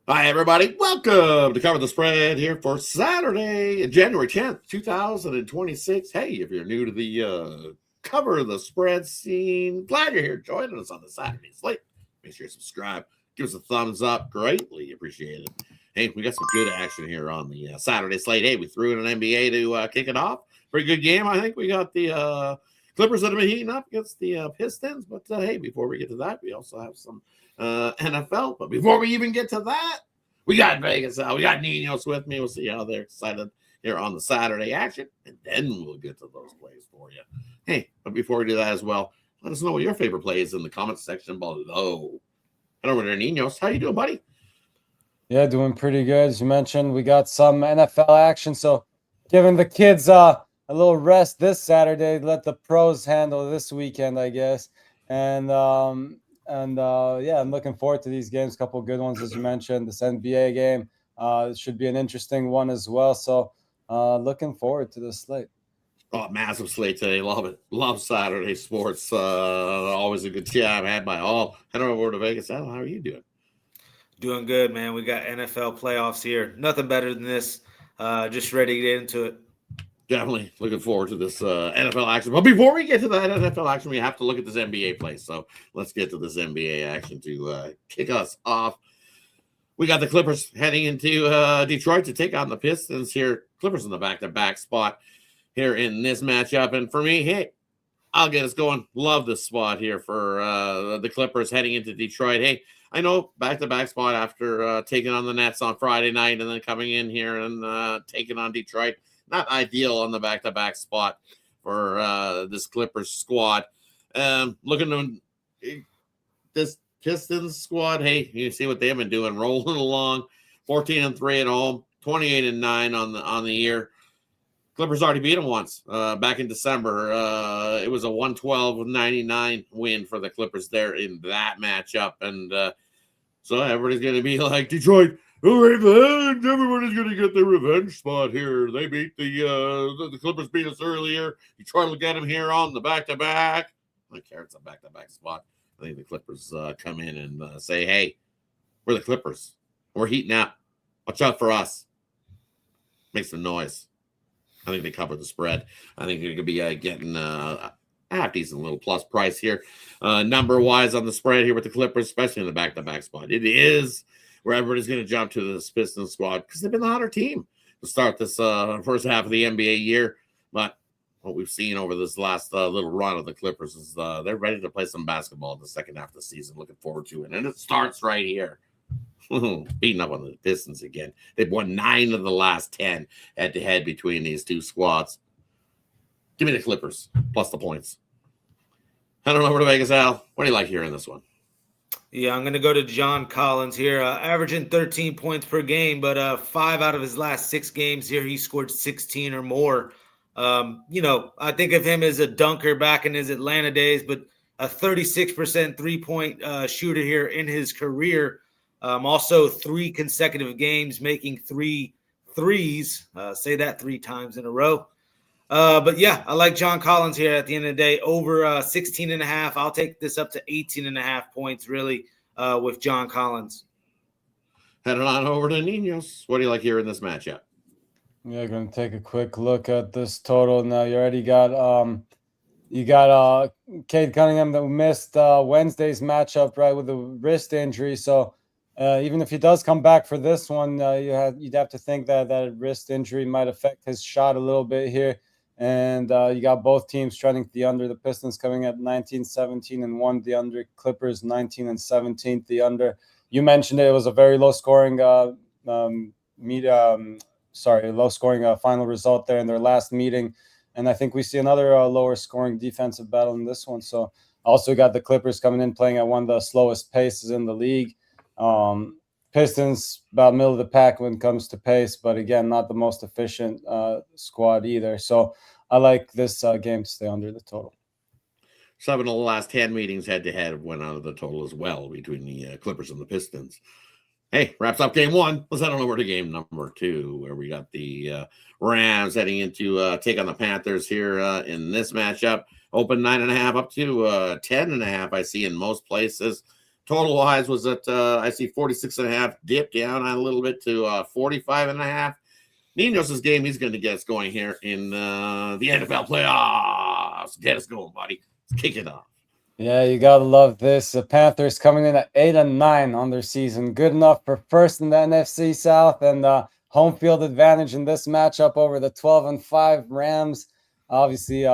Hi, everybody. Welcome to Cover the Spread here for Saturday, January 10th, 2026. Hey, if you're new to the Cover the Spread scene, glad you're here joining us on the Saturday slate. Make sure you subscribe. Give us a thumbs up. Greatly appreciate it. Hey, we got some good action here on the Saturday slate. Hey, we threw in an NBA to kick it off. Pretty good game, I think. We got the Clippers that have been heating up against the Pistons. But hey, before we get to that, we also have some NFL. But before we even get to that, we got Vegas out. We got Ninos with me. We'll see how they're excited here on the Saturday action, and then we'll get to those plays for you. Hey, but before we do that as well, let us know what your favorite play is in the comments section below. Head over to Ninos. How you doing, buddy? Yeah, doing pretty good. As you mentioned, we got some NFL action. So giving the kids a little rest this Saturday, let the pros handle this weekend, I guess. And I'm looking forward to these games. A couple of good ones, as you mentioned. This NBA game it should be an interesting one as well. So looking forward to this slate. Oh, massive slate today. Love it. Love Saturday sports. Always a good time had by all. Head over to Vegas. Al, how are you doing? Doing good, man. We got NFL playoffs here. Nothing better than this. Just ready to get into it. Definitely looking forward to this NFL action. But before we get to that NFL action, we have to look at this NBA play. So let's get to this NBA action to kick us off. We got the Clippers heading into Detroit to take on the Pistons here. Clippers in the back-to-back spot here in this matchup. And for me, hey, I'll get us going. Love this spot here for the Clippers heading into Detroit. Hey, I know back-to-back spot after taking on the Nets on Friday night and then coming in here and taking on Detroit. Not ideal on the back-to-back spot for this Clippers squad. Looking at this Pistons squad, hey, you see what they've been doing, rolling along, 14-3 at home, 28-9 on the year. Clippers already beat them once back in December. It was a 112-99 win for the Clippers there in that matchup, and so everybody's going to be like, Detroit, revenge! Everybody's going to get their revenge spot here. They beat the Clippers beat us earlier. You try to get them here on the back-to-back. I don't care it's a back-to-back spot. I think the Clippers come in and say, hey, we're the Clippers. We're heating up. Watch out for us. Make some noise. I think they cover the spread. I think they're going to be getting a half-decent little plus price here. Number-wise on the spread here with the Clippers, especially in the back-to-back spot. It is where everybody's going to jump to this Pistons squad because they've been the hotter team to start this first half of the NBA year. But what we've seen over this last little run of the Clippers is they're ready to play some basketball in the second half of the season. Looking forward to it. And it starts right here. Beating up on the Pistons again. They've won 9 of the last 10 head-to-head between these two squads. Give me the Clippers, plus the points. Head on over to Vegas, Al. What do you like here in this one? Yeah, I'm going to go to John Collins here, averaging 13 points per game, but 5 out of his last 6 games here, he scored 16 or more. I think of him as a dunker back in his Atlanta days, but a 36% three-point shooter here in his career. Also 3 consecutive games making 3 threes. Say that 3 times in a row. But yeah, I like John Collins here at the end of the day. Over 16 and a half. I'll take this up to 18 and a half points really with John Collins. Heading on over to Ninos. What do you like here in this matchup? Yeah, going to take a quick look at this total. Now you already got Cade Cunningham that missed Wednesday's matchup, right, with a wrist injury. So even if he does come back for this one, you'd have to think that wrist injury might affect his shot a little bit here. And you got both teams trending the under. The Pistons coming at 19-17-1, the under. Clippers 19-17, the under. You mentioned it was a very low scoring final result there in their last meeting. And I think we see another lower scoring defensive battle in this one. So also got the Clippers coming in playing at one of the slowest paces in the league. Pistons about middle of the pack when it comes to pace, but again, not the most efficient squad either. So I like this game to stay under the total. 7 of the last 10 meetings head-to-head went out of the total as well between the Clippers and the Pistons. Hey, wraps up game 1. Let's head on over to game number 2, where we got the Rams heading into take on the Panthers here in this matchup. Open 9.5 up to 10.5. I see in most places. Total wise was at I see 46.5, dipped down a little bit to 45.5. Ninos' game, he's going to get us going here in the NFL playoffs. Get us going, buddy. Let's kick it off. Yeah, you gotta love this. The Panthers coming in at 8-9 on their season, good enough for first in the NFC South, and home field advantage in this matchup over the 12-5 Rams. Obviously,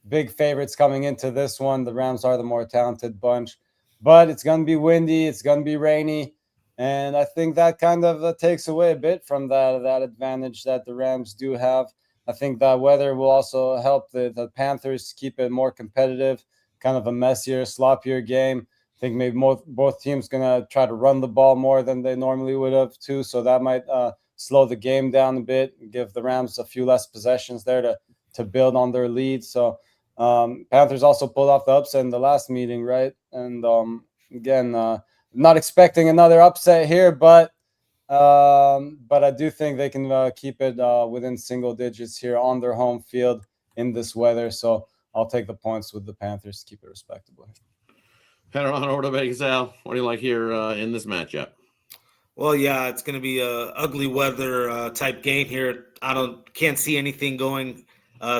big favorites coming into this one. The Rams are the more talented bunch, but it's gonna be windy, it's gonna be rainy, and I think that kind of takes away a bit from that advantage that the Rams do have. I think that weather will also help the Panthers keep it more competitive. Kind of a messier, sloppier game. I think maybe both teams gonna try to run the ball more than they normally would have too, so that might slow the game down a bit, give the Rams a few less possessions there to build on their lead. So Panthers also pulled off the upset in the last meeting, right? And again, not expecting another upset here, but I do think they can keep it within single digits here on their home field in this weather. So I'll take the points with the Panthers to keep it respectable. Head on over to Vegas, Al. What do you like here in this matchup? Well, yeah, it's going to be a ugly weather type game here. Can't see anything going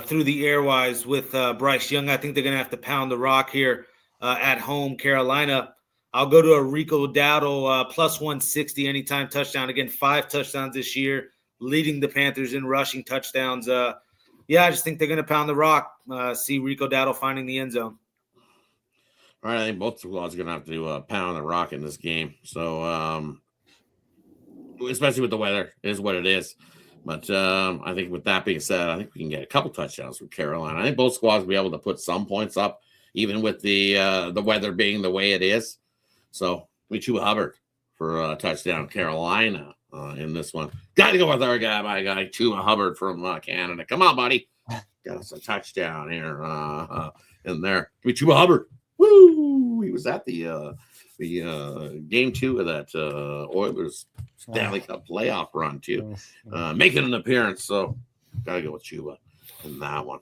through the airwise with Bryce Young. I think they're going to have to pound the rock here at home, Carolina. I'll go to a Rico Dowdle plus 160 anytime touchdown. Again, 5 touchdowns this year, leading the Panthers in rushing touchdowns. Yeah, I just think they're going to pound the rock. See Rico Dowdle finding the end zone. All right, I think both squads are going to have to pound the rock in this game. So, especially with the weather, it is what it is. But I think with that being said, I think we can get a couple touchdowns from Carolina. I think both squads will be able to put some points up, even with the weather being the way it is. So, we Chuba Hubbard for a touchdown, Carolina. In this one, got to go with our guy, my guy, Chuba Hubbard from Canada. Come on, buddy, got us a touchdown here in there. Give me Chuba Hubbard. Woo! He was at the game 2 of that Oilers Stanley Cup playoff run too, making an appearance. So got to go with Chuba in that one.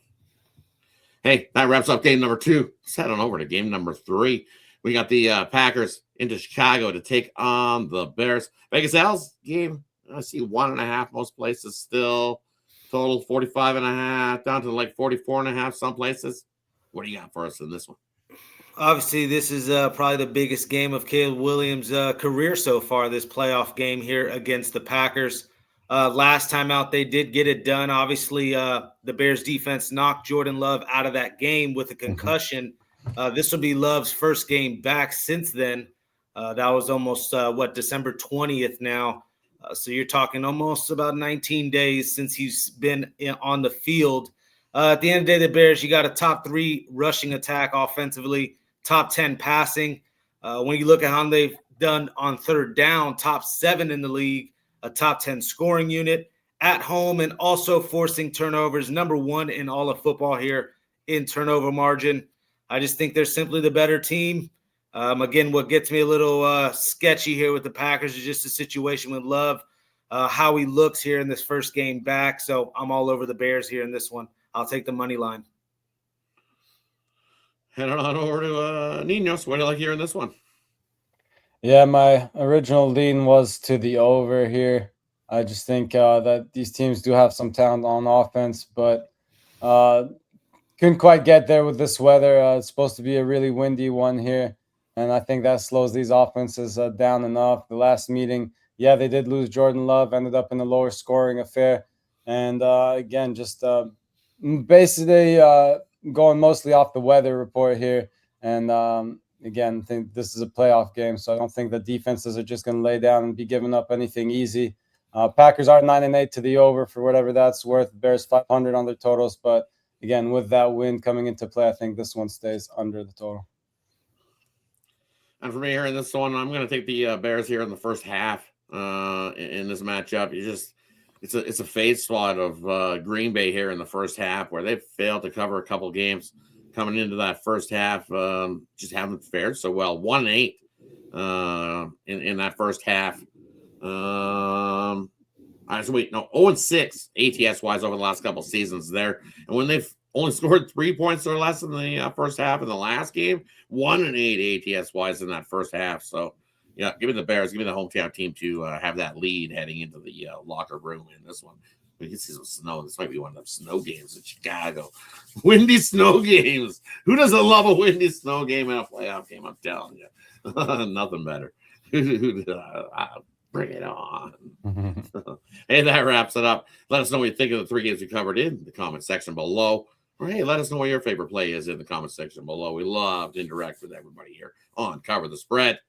Hey, that wraps up game number 2. Let's head on over to game number 3. We got the Packers into Chicago to take on the Bears. Vegas Al's game, I see 1.5 most places still. Total 45.5 down to like 44.5 some places. What do you got for us in this one? Obviously, this is probably the biggest game of Caleb Williams' career so far, this playoff game here against the Packers. Last time out, they did get it done. Obviously, the Bears defense knocked Jordan Love out of that game with a concussion. This will be Love's first game back since then. That was almost, December 20th now. So you're talking almost about 19 days since he's been on the field. At the end of the day, the Bears, you got a top 3 rushing attack offensively, top 10 passing. When you look at how they've done on third down, top 7 in the league, a top 10 scoring unit at home, and also forcing turnovers, number 1 in all of football here in turnover margin. I just think they're simply the better team. Again, what gets me a little sketchy here with the Packers is just the situation with Love, how he looks here in this first game back. So I'm all over the Bears here in this one. I'll take the money line. Head on over to Ninos. What do you like here in this one? Yeah, my original lean was to the over here. I just think that these teams do have some talent on offense, but couldn't quite get there with this weather. It's supposed to be a really windy one here, and I think that slows these offenses down enough. The last meeting, yeah, they did lose Jordan Love, ended up in a lower scoring affair. And again, just basically going mostly off the weather report here. And again, I think this is a playoff game, so I don't think the defenses are just going to lay down and be giving up anything easy. Packers are 9-8 to the over for whatever that's worth. Bears 500 on their totals, but again, with that win coming into play, I think this one stays under the total. And for me here in this one, I'm going to take the Bears here in the first half in this matchup. It's a fade spot of Green Bay here in the first half where they've failed to cover a couple games coming into that first half. Just haven't fared so well. 1-8 in that first half. 0-6 ATS wise over the last couple seasons there. And when they've only scored 3 points or less in the first half in the last game. 1-8 ATS-wise in that first half. So, yeah, give me the Bears. Give me the hometown team to have that lead heading into the locker room in this one. We can see some snow. This might be one of them snow games in Chicago. Windy snow games. Who doesn't love a windy snow game in a playoff game? I'm telling you. Nothing better. Bring it on. Hey, that wraps it up. Let us know what you think of the 3 games we covered in the comment section below. Or hey, let us know what your favorite play is in the comment section below. We love to interact with everybody here on Cover the Spread.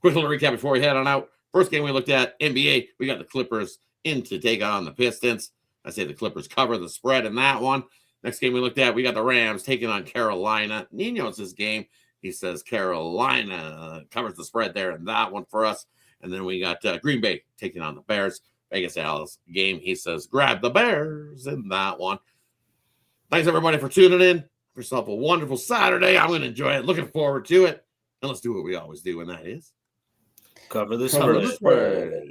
Quick little recap before we head on out. First game we looked at, NBA. We got the Clippers in to take on the Pistons. I say the Clippers cover the spread in that one. Next game we looked at, we got the Rams taking on Carolina. Ninos' game. He says Carolina covers the spread there in that one for us. And then we got Green Bay taking on the Bears. Vegas Dallas game. He says grab the Bears in that one. Thanks, everybody, for tuning in. Have yourself a wonderful Saturday. I'm going to enjoy it. Looking forward to it. And let's do what we always do, and that is Cover the spread.